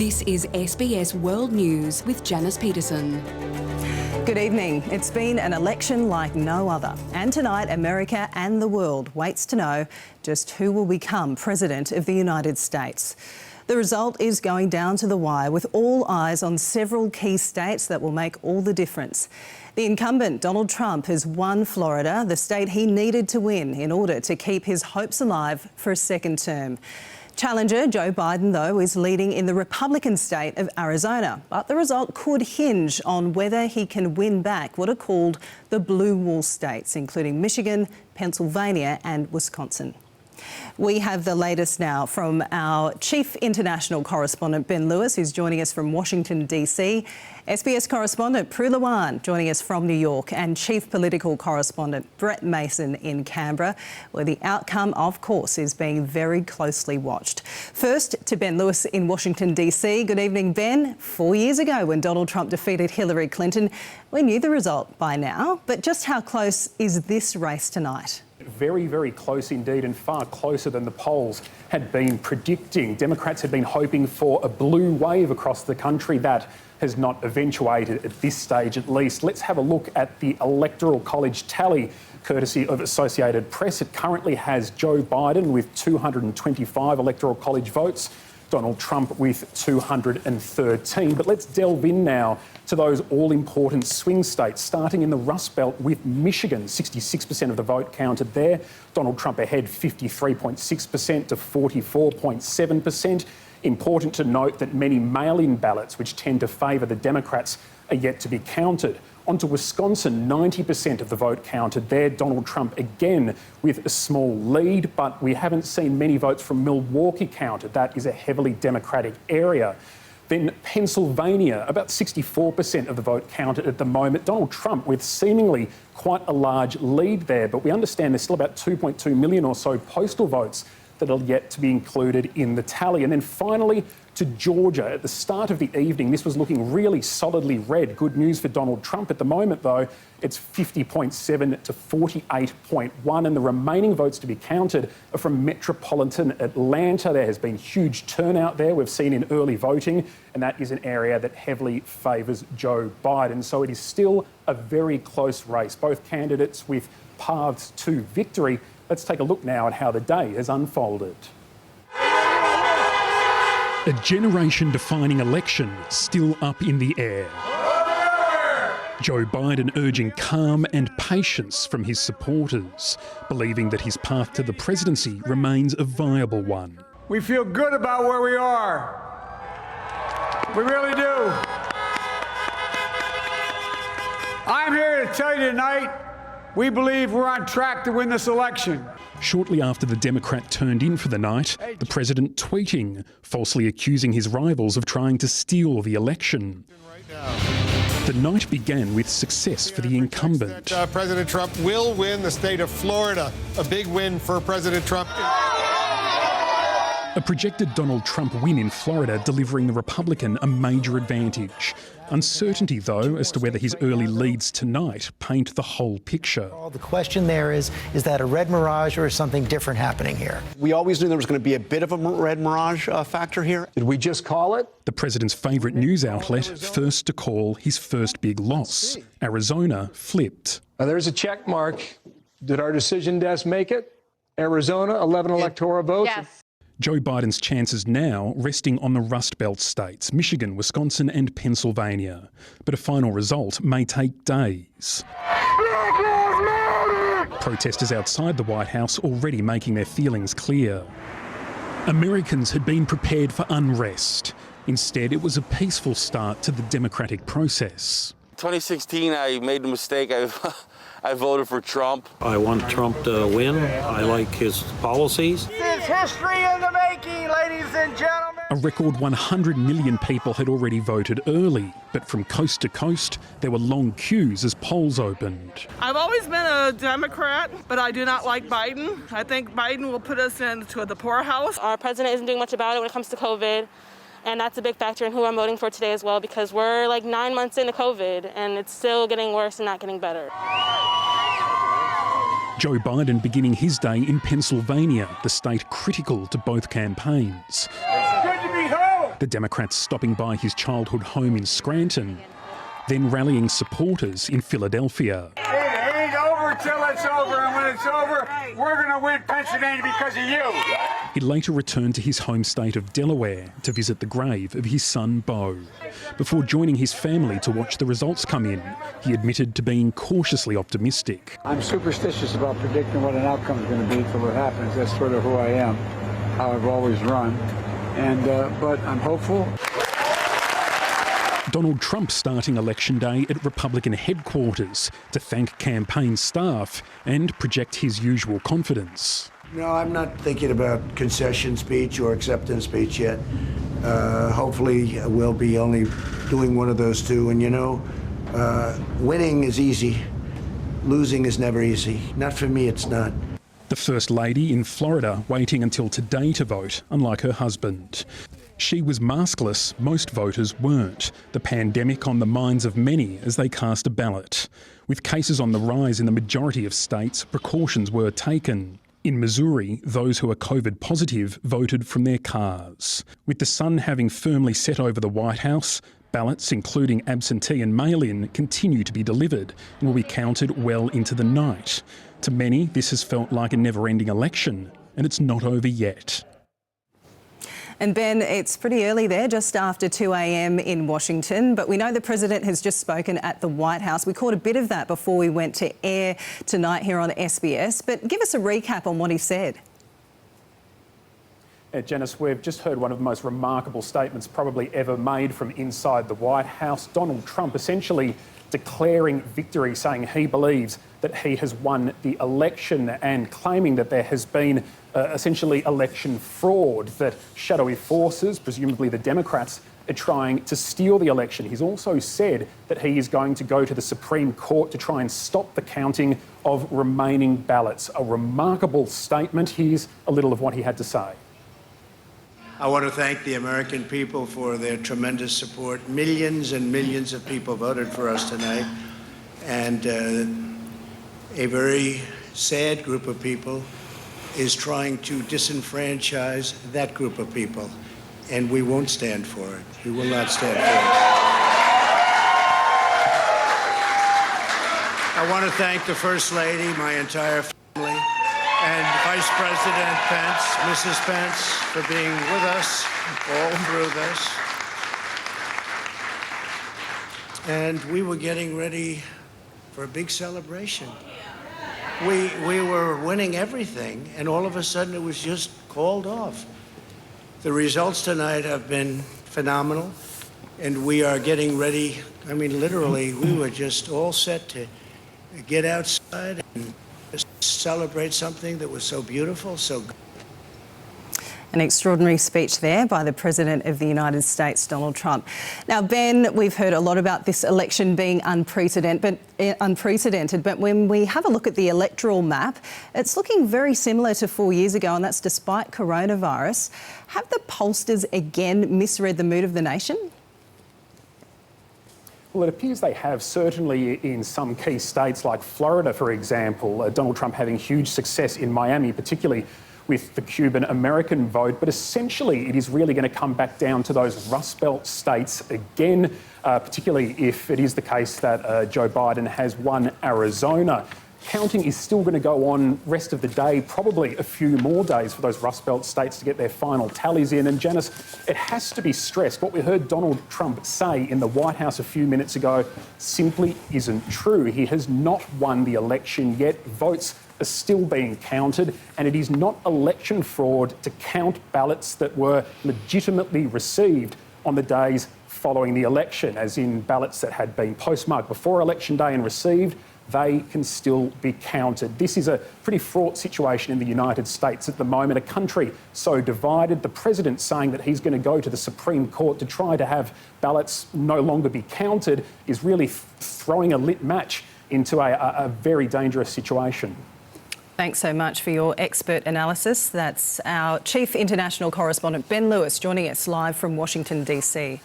This is SBS World News with Janice Peterson. Good evening. It's been an election like no other. And tonight, America and the world waits to know just who will become President of the United States. The result is going down to the wire, with all eyes on several key states that will make all the difference. The incumbent, Donald Trump, has won Florida, the state he needed to win in order to keep his hopes alive for a second term. Challenger Joe Biden, though, is leading in the Republican state of Arizona, but the result could hinge on whether he can win back what are called the blue wall states, including Michigan, Pennsylvania and Wisconsin. We have the latest now from our chief international correspondent, Ben Lewis, who's joining us from Washington, D.C., SBS correspondent Prue Lewan joining us from New York, and chief political correspondent Brett Mason in Canberra, where the outcome, of course, is being very closely watched. First to Ben Lewis in Washington, D.C. Good evening, Ben. 4 years ago, when Donald Trump defeated Hillary Clinton, we knew the result by now, but just how close is this race tonight? Very, very close indeed, and far closer than the polls had been predicting. Democrats had been hoping for a blue wave across the country. That has not eventuated at this stage, at least. Let's have a look at the Electoral College tally, courtesy of Associated Press. It currently has Joe Biden with 225 Electoral College votes, Donald Trump with 213. But let's delve in now to those all-important swing states, starting in the Rust Belt with Michigan. 66% of the vote counted there. Donald Trump ahead 53.6% to 44.7%. Important to note that many mail-in ballots, which tend to favour the Democrats, are yet to be counted. On to Wisconsin, 90% of the vote counted there. Donald Trump again with a small lead, but we haven't seen many votes from Milwaukee counted. That is a heavily Democratic area. Then Pennsylvania, about 64% of the vote counted at the moment. Donald Trump with seemingly quite a large lead there, but we understand there's still about 2.2 million or so postal votes that are yet to be included in the tally. And then finally to Georgia. At the start of the evening, this was looking really solidly red. Good news for Donald Trump. At the moment, though, it's 50.7 to 48.1, and the remaining votes to be counted are from metropolitan Atlanta. There has been huge turnout there, we've seen in early voting, and that is an area that heavily favours Joe Biden. So it is still a very close race, both candidates with paths to victory. Let's take a look now at how the day has unfolded. A generation-defining election still up in the air. Joe Biden urging calm and patience from his supporters, believing that his path to the presidency remains a viable one. We feel good about where we are. We really do. I'm here to tell you tonight, we believe we're on track to win this election. Shortly after the Democrat turned in for the night, the president tweeting, falsely accusing his rivals of trying to steal the election. The night began with success for the incumbent. President Trump will win the state of Florida. A big win for President Trump. A projected Donald Trump win in Florida, delivering the Republican a major advantage. Uncertainty, though, as to whether his early leads tonight paint the whole picture. The question there is that a red mirage or is something different happening here? We always knew there was going to be a bit of a red mirage factor here. Did we just call it? The president's favourite news outlet, first to call his first big loss. Arizona flipped. There's a check mark. Did our decision desk make it? Arizona, 11 electoral votes? Yes. Joe Biden's chances now resting on the Rust Belt states, Michigan, Wisconsin and Pennsylvania. But a final result may take days. Protesters outside the White House already making their feelings clear. Americans had been prepared for unrest. Instead, it was a peaceful start to the democratic process. 2016, I made the mistake. I voted for Trump. I want Trump to win. I like his policies. This is history in the making, ladies and gentlemen. A record 100 million people had already voted early, but from coast to coast, there were long queues as polls opened. I've always been a Democrat, but I do not like Biden. I think Biden will put us into the poorhouse. Our president isn't doing much about it when it comes to COVID. And that's a big factor in who I'm voting for today as well, because we're like 9 months into COVID and it's still getting worse and not getting better. Joe Biden beginning his day in Pennsylvania, the state critical to both campaigns. the Democrats stopping by his childhood home in Scranton, then rallying supporters in Philadelphia. It ain't over till it's over, and when it's over, we're going to win Pennsylvania because of you. He later returned to his home state of Delaware to visit the grave of his son, Beau. Before joining his family to watch the results come in, he admitted to being cautiously optimistic. I'm superstitious about predicting what an outcome is going to be till it happens. That's sort of who I am, how I've always run. But I'm hopeful. Donald Trump starting Election Day at Republican headquarters to thank campaign staff and project his usual confidence. No, I'm not thinking about concession speech or acceptance speech yet. Hopefully we'll be only doing one of those two. And winning is easy. Losing is never easy. Not for me, it's not. The First Lady in Florida waiting until today to vote, unlike her husband. She was maskless, most voters weren't. The pandemic on the minds of many as they cast a ballot. With cases on the rise in the majority of states, precautions were taken. In Missouri, those who are COVID positive voted from their cars. With the sun having firmly set over the White House, ballots, including absentee and mail-in, continue to be delivered and will be counted well into the night. To many, this has felt like a never-ending election, and it's not over yet. And Ben, it's pretty early there, just after 2 a.m. in Washington, but we know the President has just spoken at the White House. We caught a bit of that before we went to air tonight here on SBS, but give us a recap on what he said. Janice, we've just heard one of the most remarkable statements probably ever made from inside the White House. Donald Trump essentially declaring victory, saying he believes that he has won the election and claiming that there has been essentially election fraud, that shadowy forces, presumably the Democrats, are trying to steal the election. He's also said that he is going to go to the Supreme Court to try and stop the counting of remaining ballots. A remarkable statement. Here's a little of what he had to say. I want to thank the American people for their tremendous support. Millions and millions of people voted for us tonight, and a very sad group of people is trying to disenfranchise that group of people, and we won't stand for it. We will not stand for it. I want to thank the First Lady, my entire family, and Vice President Pence, Mrs. Pence, for being with us all through this. And we were getting ready for a big celebration. We were winning everything, and all of a sudden it was just called off. The results tonight have been phenomenal, and we are getting ready. I mean, literally, we were just all set to get outside and celebrate something that was so beautiful, so good. An extraordinary speech there by the President of the United States, Donald Trump. Now, Ben, we've heard a lot about this election being unprecedented, but when we have a look at the electoral map, it's looking very similar to 4 years ago, and that's despite coronavirus. Have the pollsters again misread the mood of the nation? Well, it appears they have, certainly in some key states like Florida, for example. Donald Trump having huge success in Miami, particularly with the Cuban-American vote. But essentially, it is really going to come back down to those Rust Belt states again, particularly if it is the case that Joe Biden has won Arizona. Counting is still going to go on rest of the day, probably a few more days for those Rust Belt states to get their final tallies in. And Janice, it has to be stressed, what we heard Donald Trump say in the White House a few minutes ago simply isn't true. He has not won the election yet. Votes are still being counted, and it is not election fraud to count ballots that were legitimately received on the days following the election, as in ballots that had been postmarked before Election Day and received. They can still be counted. This is a pretty fraught situation in the United States at the moment, a country so divided. The President saying that he's going to go to the Supreme Court to try to have ballots no longer be counted is really throwing a lit match into a very dangerous situation. Thanks so much for your expert analysis. That's our Chief International Correspondent Ben Lewis joining us live from Washington, DC.